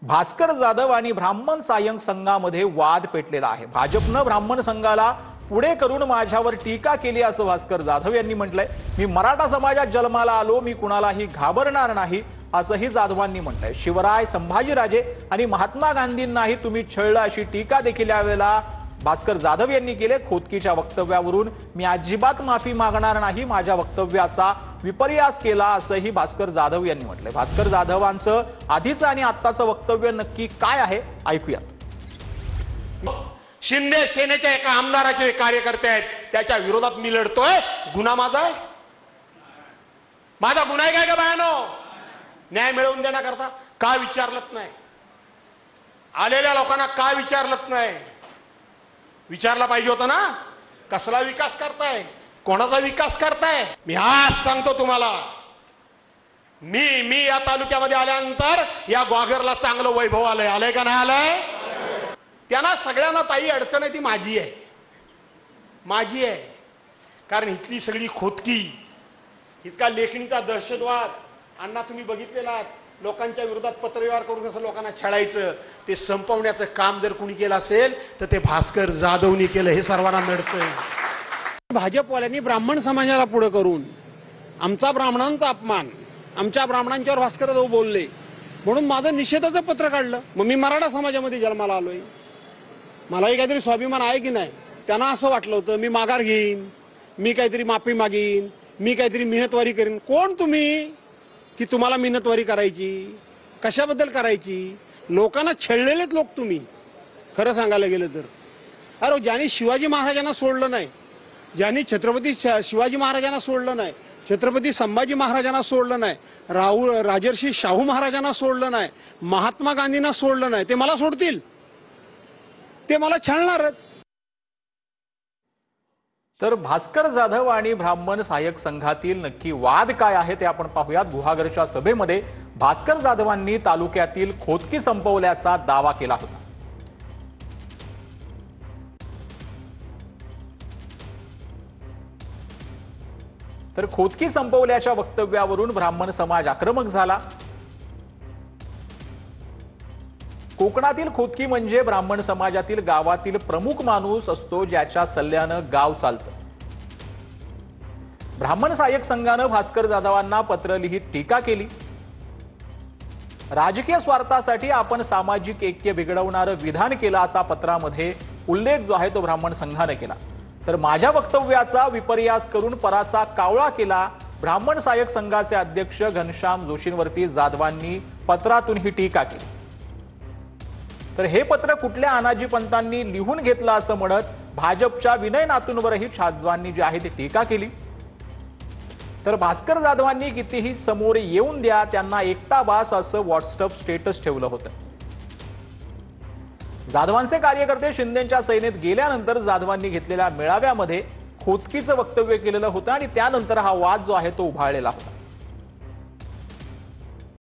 भास्कर जाधव आणि ब्राह्मण सायंग संघामध्ये वाद पेटलेला आहे। भाजपनं ब्राह्मण संघाला पुढे करून माझ्यावर टीका केली असं भास्कर जाधव यांनी म्हटलंय। मी मराठा समाजात जन्माला आलो, मी कुणालाही घाबरणार नाही असंही जाधवांनी म्हटलंय। शिवराय, संभाजीराजे आणि महात्मा गांधींनाही तुम्ही छळलं अशी टीका देखील यावेळेला भास्कर जाधव यांनी केले। खोतकीच्या वक्तव्यावरून मी अजिबात माफी मागणार नाही, माझ्या वक्तव्याचा विपर्यास केला असंही भास्कर जाधव यांनी म्हटलंय। भास्कर जाधवांचं आधीचं आणि आत्ताचं वक्तव्य नक्की काय आहे ऐकूयात। शिंदे सेनेच्या एका आमदाराचे कार्यकर्ते आहेत, त्याच्या विरोधात मी लढतोय, गुन्हा माझा आहे? माझा गुन्हा आहे काय का बायानो? न्याय मिळवून देण्याकरता का विचारलत नाही? आलेल्या लोकांना का विचारलत नाही? विचारला पाहिजे होतं ना, कसला विकास करताय, कोणाचा विकास करताय? मी आज सांगतो तुम्हाला, मी या तालुक्यामध्ये आल्यानंतर या ग्वागरला चांगलं वैभव आलंय। आलंय का नाही आलंय? त्यांना सगळ्यांना ताई अडचण आहे ती माझी आहे। कारण इथली सगळी खोतकी, इतका लेखणीचा दहशतवाद अण्णा तुम्ही बघितलेला, लोकांच्या विरोधात पत्रव्यवहार करून कसं लोकांना छळायचं, ते संपवण्याचं काम जर कुणी केलं असेल तर ते भास्कर जाधवनी केलं, हे सर्वांना नडतंय। भाजपवाल्यांनी ब्राह्मण समाजाला पुढे करून आमचा ब्राह्मणांचा अपमान, आमच्या ब्राह्मणांच्यावर भास्कर जाधव बोलले म्हणून माझं निषेधाचं पत्र काढलं। मग मी मराठा समाजामध्ये जन्माला आलोय, मलाही काहीतरी स्वाभिमान आहे की नाही? त्यांना असं वाटलं होतं मी माघार घेईन, मी काहीतरी माफी मागीन, मी काहीतरी मिहनतवारी करीन। कोण तुम्ही की तुम्हाला मिहनतवारी करायची? कशाबद्दल करायची? लोकांना छळलेलेच लोक तुम्ही, खरं सांगायला गेलं तर। अरे ज्यांनी शिवाजी महाराजांना सोडलं नाही, ज्यांनी छत्रपती शिवाजी महाराजांना सोडलं नाही, छत्रपती संभाजी महाराजांना सोडलं नाही, राजर्षी शाहू महाराजांना सोडलं नाही, महात्मा गांधींना सोडलं नाही, ते मला सोडतील? ते मला छळणारच। तर भास्कर जाधव आणि ब्राह्मण सहाय्यक संघातील नक्की वाद काय आहे ते आपण पाहूयात। गुहागरच्या सभेमध्ये भास्कर जाधवांनी तालुक्यातील खोतकी संपवल्याचा दावा केला होता। तर खोतकी संपवल्याच्या वक्तव्यावरून ब्राह्मण समाज आक्रमक झाला। कोकणातील खोतकी म्हणजे ब्राह्मण समाजातील गावातील प्रमुख माणूस असतो, ज्याच्या सल्ल्यानं गाव चालतं। ब्राह्मण सहाय्यक संघानं भास्कर जाधवांना पत्र लिहित टीका केली। राजकीय स्वार्थासाठी आपण सामाजिक ऐक्य बिघडवणारं विधान केलं असा पत्रामध्ये उल्लेख जो आहे तो ब्राह्मण संघाने केला। तर माझ्या वक्तव्याचा विपर्यास करून पराचा कावळा केला। ब्राह्मण सहाय्यक संघाचे अध्यक्ष घनश्याम जोशींवरती जाधवांनी पत्रातून ही टीका केली। तर हे पत्र कुठल्या अनाजी पंतांनी लिहून घेतलं असं म्हणत भाजपच्या विनय नातूंवरही जाधवांनी जी आहे ती टीका केली। तर भास्कर जाधवांनी कितीही समोर येऊन द्या, त्यांना एकटा बास असं व्हॉट्सअप स्टेटस ठेवलं होतं। जाधवांचे कार्यकर्ते शिंदेच्या सैनेत गेल्यानंतर जाधवांनी घेतलेल्या मेळाव्यामध्ये खोतकीचं वक्तव्य केलेलं होतं आणि त्यानंतर हा वाद जो आहे तो उभाळलेला होता।